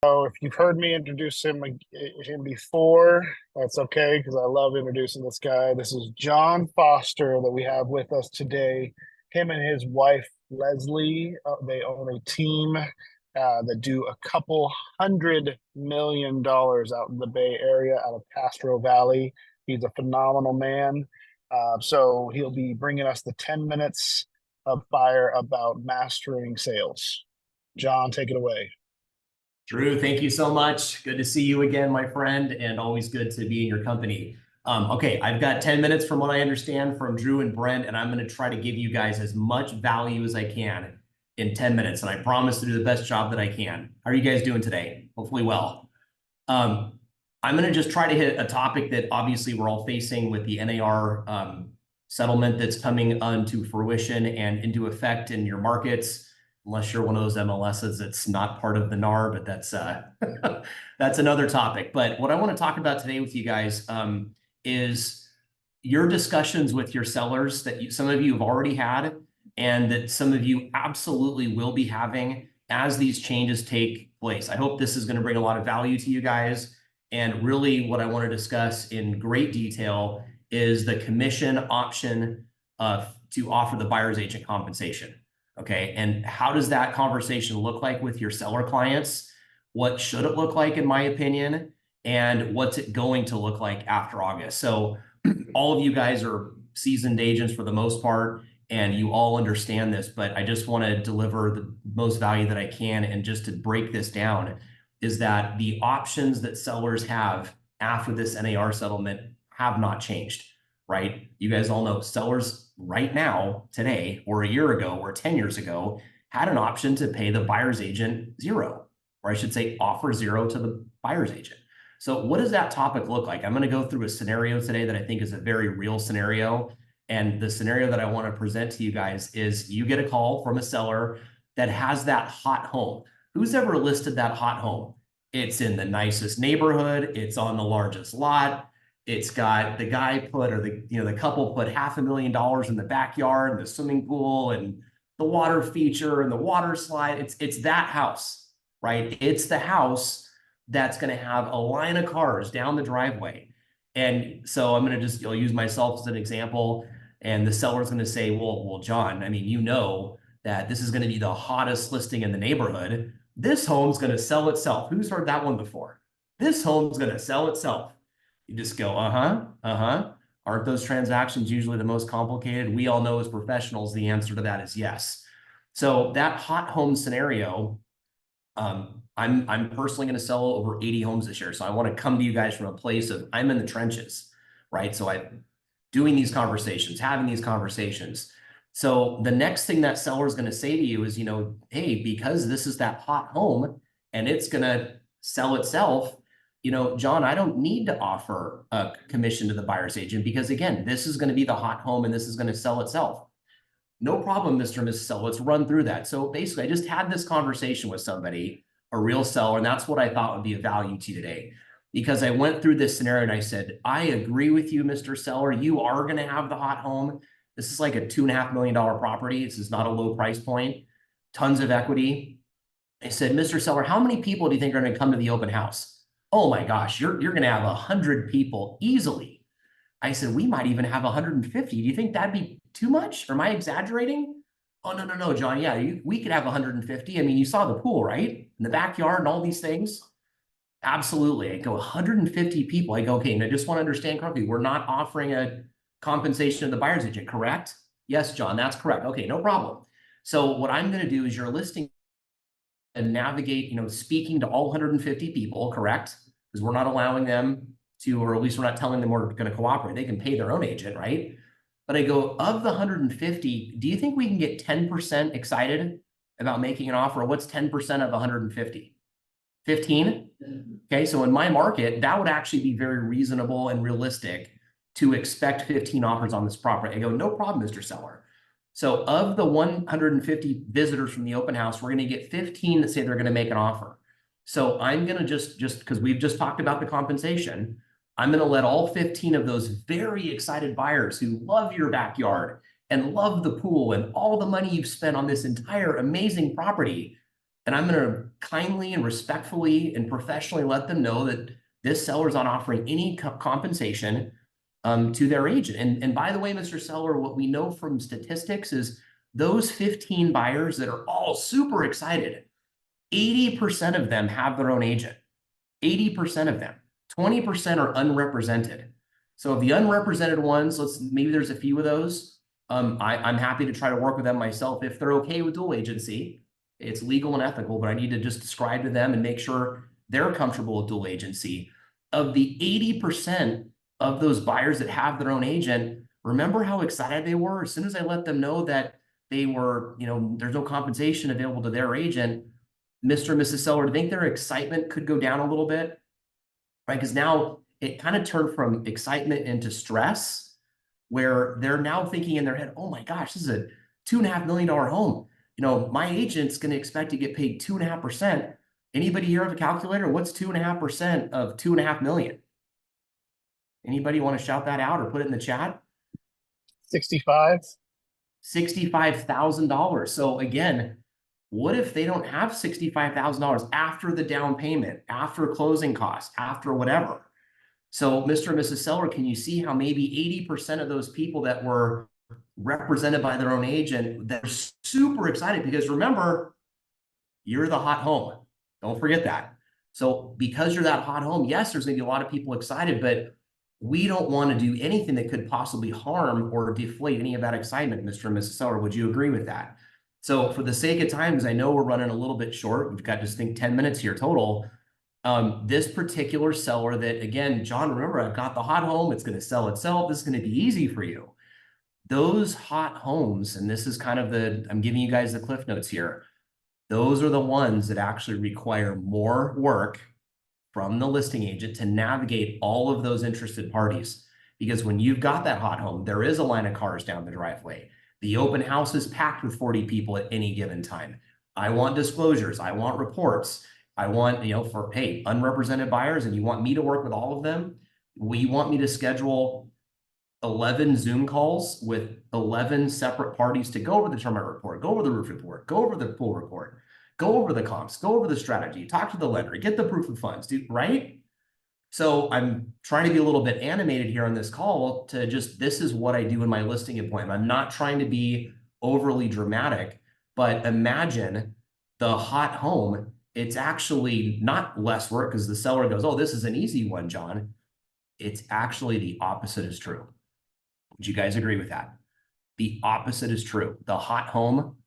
So if you've heard me introduce him before, that's okay because I love introducing this guy. This is John Foster that we have with us today. Him and his wife Leslie, they own a team that do a couple $100 million out in the Bay Area, out of Castro Valley. He's a phenomenal man. So he'll be bringing us the 10 minutes of fire about mastering sales. John, take it away. Drew, thank you so much. Good to see you again, my friend, and always good to be in your company. Okay, I've got 10 minutes from what I understand from Drew and Brent, and I'm going to try to give you guys as much value as I can in 10 minutes, and I promise to do the best job that I can. How are you guys doing today? Hopefully well. I'm going to just try to hit a topic that obviously we're all facing with the NAR settlement that's coming into fruition and into effect in your markets. Unless you're one of those MLSs that's not part of the NAR, but that's that's another topic. But what I want to talk about today with you guys is your discussions with your sellers that some of you have already had and that some of you absolutely will be having as these changes take place. I hope this is going to bring a lot of value to you guys. And really what I want to discuss in great detail is the commission option to offer the buyer's agent compensation. Okay, and how does that conversation look like with your seller clients? What should it look like, in my opinion? And what's it going to look like after August? So all of you guys are seasoned agents for the most part, and you all understand this, but I just want to deliver the most value that I can. And just to break this down is that the options that sellers have after this NAR settlement have not changed, right? You guys all know sellers right now, today, or a year ago, or 10 years ago, had an option to pay the buyer's agent zero, or I should say offer zero to the buyer's agent. So what does that topic look like? I'm going to go through a scenario today that I think is a very real scenario. And the scenario that I want to present to you guys is you get a call from a seller that has that hot home. Who's ever listed that hot home? It's in the nicest neighborhood. It's on the largest lot. It's got the guy put, or the couple put $500,000 in the backyard and the swimming pool and the water feature and the water slide. It's that house, right? It's the house that's going to have a line of cars down the driveway. And so I'm going to I'll use myself as an example. And the seller's going to say, well, John, I mean, you know that this is going to be the hottest listing in the neighborhood. This home's going to sell itself. Who's heard that one before? This home's going to sell itself. You just go, Aren't those transactions usually the most complicated? We all know as professionals, the answer to that is yes. So that hot home scenario, I'm personally going to sell over 80 homes this year. So I want to come to you guys from a place of I'm in the trenches, right? So I'm doing these conversations, having these conversations. So the next thing that seller is going to say to you is, hey, because this is that hot home and it's going to sell itself, John, I don't need to offer a commission to the buyer's agent because, again, this is going to be the hot home and this is going to sell itself. No problem, Mr. and Mrs. Seller. Let's run through that. So basically, I just had this conversation with somebody, a real seller, and that's what I thought would be of value to you today. Because I went through this scenario and I said, I agree with you, Mr. Seller. You are going to have the hot home. This is like a $2.5 million property. This is not a low price point. Tons of equity. I said, Mr. Seller, how many people do you think are going to come to the open house? Oh my gosh, you're going to have 100 people easily. I said, we might even have 150. Do you think that'd be too much? Or am I exaggerating? Oh, no, John. Yeah, we could have 150. I mean, you saw the pool, right? In the backyard and all these things. Absolutely. I go 150 people. I go, okay, and I just want to understand correctly. We're not offering a compensation to the buyer's agent, correct? Yes, John, that's correct. Okay, no problem. So what I'm going to do is your listing and navigate, speaking to all 150 people, correct? Because we're not allowing them to, or at least we're not telling them we're going to cooperate. They can pay their own agent, right? But I go, of the 150, do you think we can get 10% excited about making an offer? What's 10% of 150? 15? Okay, so in my market, that would actually be very reasonable and realistic to expect 15 offers on this property. I go, no problem, Mr. Seller. So of the 150 visitors from the open house, we're going to get 15 that say they're going to make an offer. So I'm going to just because we've just talked about the compensation, I'm going to let all 15 of those very excited buyers who love your backyard and love the pool and all the money you've spent on this entire amazing property, And I'm going to kindly and respectfully and professionally let them know that this seller is not offering any compensation to their agent. And by the way, Mr. Seller, what we know from statistics is those 15 buyers that are all super excited, 80% of them have their own agent. 80% of them. 20% are unrepresented. So of the unrepresented ones, maybe there's a few of those. I'm happy to try to work with them myself if they're okay with dual agency. It's legal and ethical, but I need to just describe to them and make sure they're comfortable with dual agency. Of the 80% of those buyers that have their own agent, remember how excited they were as soon as I let them know that they were, there's no compensation available to their agent. Mr. and Mrs. Seller, do you think their excitement could go down a little bit? Right? Because now it kind of turned from excitement into stress, where they're now thinking in their head, oh my gosh, this is a $2.5 million home. My agent's going to expect to get paid 2.5%. Anybody here have a calculator? What's 2.5% of 2.5 million? Anybody want to shout that out or put it in the chat? 65. $65,000. So again, what if they don't have $65,000 after the down payment, after closing costs, after whatever? So Mr. and Mrs. Seller, can you see how maybe 80% of those people that were represented by their own agent, they're super excited because remember, you're the hot home. Don't forget that. So because you're that hot home, yes, there's going to be a lot of people excited, but we don't want to do anything that could possibly harm or deflate any of that excitement, Mr. and Mrs. Seller. Would you agree with that? So for the sake of time, because I know we're running a little bit short, we've got just think 10 minutes here total. This particular seller that, again, John, remember, I've got the hot home. It's going to sell itself. This is going to be easy for you. Those hot homes, and this is kind of I'm giving you guys the cliff notes here. Those are the ones that actually require more work from the listing agent to navigate all of those interested parties. Because when you've got that hot home, there is a line of cars down the driveway. The open house is packed with 40 people at any given time. I want disclosures. I want reports. I want, for, hey, unrepresented buyers, and you want me to work with all of them? You want me to schedule 11 Zoom calls with 11 separate parties to go over the termite report, go over the roof report, go over the pool report, go over the comps, go over the strategy, talk to the lender, get the proof of funds, right? So I'm trying to be a little bit animated here on this call to just, this is what I do in my listing appointment. I'm not trying to be overly dramatic, but imagine the hot home. It's actually not less work because the seller goes, oh, this is an easy one, John. It's actually the opposite is true. Would you guys agree with that? The opposite is true. The hot home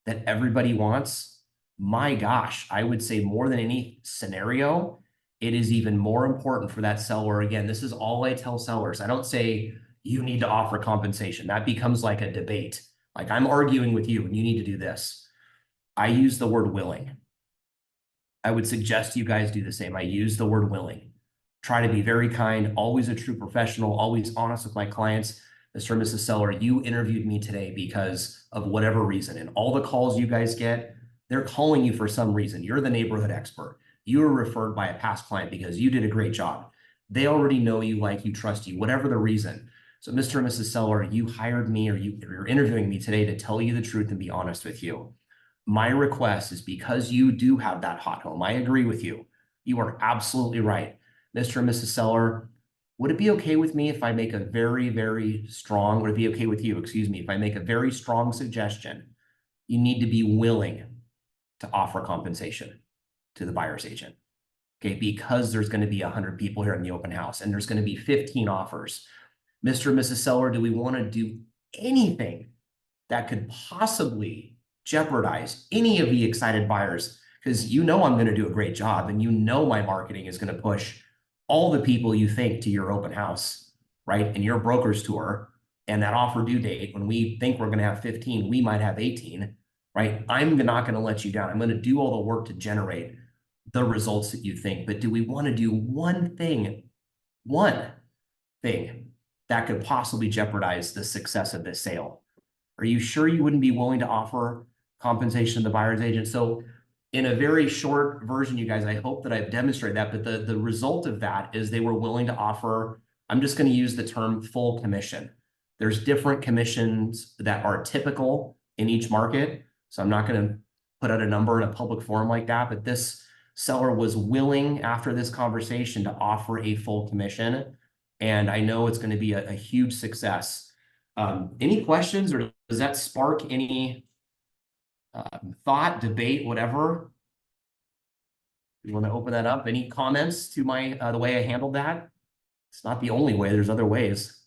that everybody wants, my gosh, I would say more than any scenario, it is even more important for that seller. Again, this is all I tell sellers. I don't say you need to offer compensation. That becomes like a debate. Like I'm arguing with you and you need to do this. I use the word willing. I would suggest you guys do the same. I use the word willing. Try to be very kind, always a true professional, always honest with my clients. Mr. and Mrs. Seller, you interviewed me today because of whatever reason. And all the calls you guys get, they're calling you for some reason. You're the neighborhood expert. You were referred by a past client because you did a great job. They already know you, like you, trust you, whatever the reason. So Mr. and Mrs. Seller, you hired me or you're interviewing me today to tell you the truth and be honest with you. My request is because you do have that hot home. I agree with you. You are absolutely right. Mr. and Mrs. Seller, would it be okay with me if I make a very, very strong, would it be okay with you, excuse me, if I make a very strong suggestion? You need to be willing to offer compensation to the buyer's agent, okay? Because there's going to be 100 people here in the open house and there's going to be 15 offers. Mr. and Mrs. Seller, do we want to do anything that could possibly jeopardize any of the excited buyers? Because I'm going to do a great job and my marketing is going to push all the people you think to your open house, right? And your broker's tour and that offer due date, when we think we're going to have 15, we might have 18, right? I'm not going to let you down. I'm going to do all the work to generate the results that you think. But do we want to do one thing that could possibly jeopardize the success of this sale? Are you sure you wouldn't be willing to offer compensation to the buyer's agent? So in a very short version, you guys, I hope that I've demonstrated that, but the result of that is they were willing to offer, I'm just going to use the term full commission. There's different commissions that are typical in each market. So I'm not going to put out a number in a public forum like that, but this seller was willing after this conversation to offer a full commission. And I know it's going to be a huge success. Any questions, or does that spark any thought, debate, whatever? You want to open that up? Any comments to my the way I handled that? It's not the only way. There's other ways.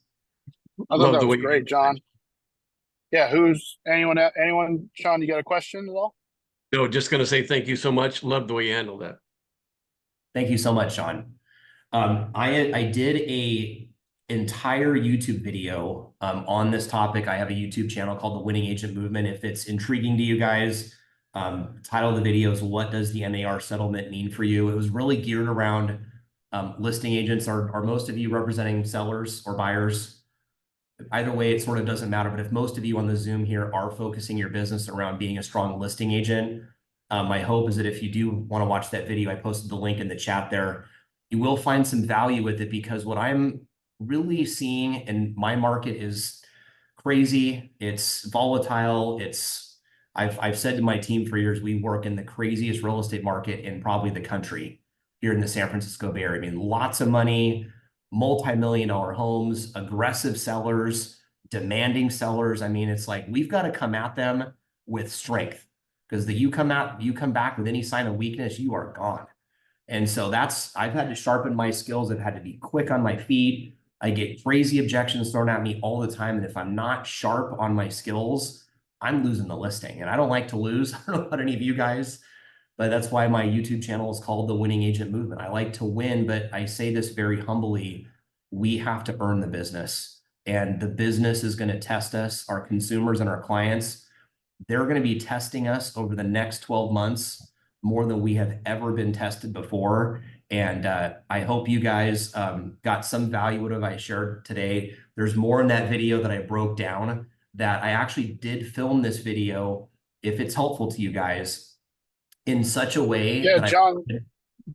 I thought Love that the was way great, John. Yeah, anyone, Sean, you got a question at all? No, just going to say thank you so much. Love the way you handled that. Thank you so much, Sean. I did a entire YouTube video on this topic. I have a YouTube channel called The Winning Agent Movement. If it's intriguing to you guys, title of the video is "What Does the NAR Settlement Mean for You?" It was really geared around listing agents. Are most of you representing sellers or buyers? Either way, it sort of doesn't matter. But if most of you on the Zoom here are focusing your business around being a strong listing agent, my hope is that if you do want to watch that video, I posted the link in the chat there, you will find some value with it, because what I'm really seeing in my market is crazy. It's volatile. I've said to my team for years, we work in the craziest real estate market in probably the country here in the San Francisco Bay Area. I mean, lots of money, multi-million-dollar homes, aggressive sellers, demanding sellers. I mean, it's like we've got to come at them with strength, because you come back with any sign of weakness, you are gone. And so I've had to sharpen my skills. I've had to be quick on my feet. I get crazy objections thrown at me all the time. And if I'm not sharp on my skills, I'm losing the listing. And I don't like to lose. I don't know about any of you guys, but that's why my YouTube channel is called The Winning Agent Movement. I like to win, but I say this very humbly. We have to earn the business, and the business is going to test us. Our consumers and our clients, they're going to be testing us over the next 12 months more than we have ever been tested before. And I hope you guys got some value out of what I shared today. There's more in that video that I broke down, that I actually did film this video, if it's helpful to you guys, in such a way Yeah, that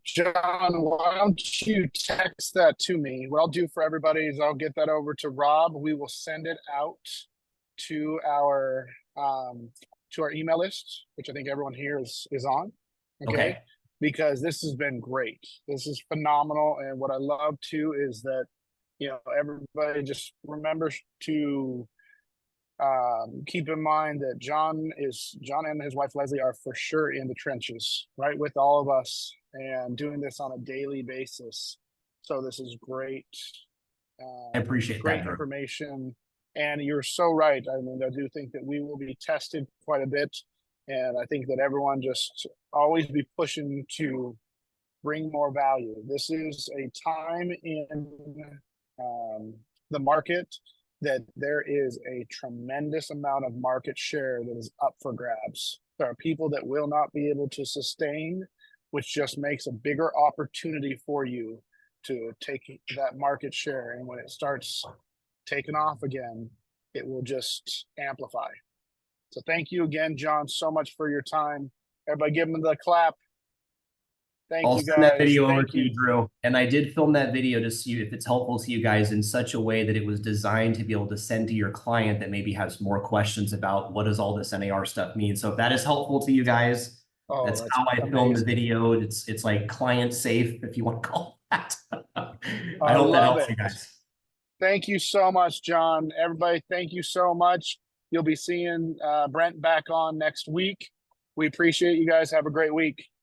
John, why don't you text that to me? What I'll do for everybody is I'll get that over to Rob. We will send it out to our email list, which I think everyone here is on. Okay. Because this has been great. This is phenomenal. And what I love too is that, everybody just remembers to keep in mind that John and his wife Leslie are for sure in the trenches, right, with all of us, and doing this on a daily basis. So this is great. I appreciate great that, information. And you're so right. I mean, I do think that we will be tested quite a bit. And I think that everyone just always be pushing to bring more value. This is a time in the market that there is a tremendous amount of market share that is up for grabs. There are people that will not be able to sustain, which just makes a bigger opportunity for you to take that market share. And when it starts taking off again, it will just amplify. So thank you again, John, so much for your time. Everybody give him the clap. I'll send that video over to you, Drew. And I did film that video to see if it's helpful to you guys in such a way that it was designed to be able to send to your client that maybe has more questions about what does all this NAR stuff mean. So if that is helpful to you guys, that's how I filmed the video. It's like client safe, if you want to call it that. I hope that helps you guys. Thank you so much, John. Everybody, thank you so much. You'll be seeing Brent back on next week. We appreciate you guys. Have a great week.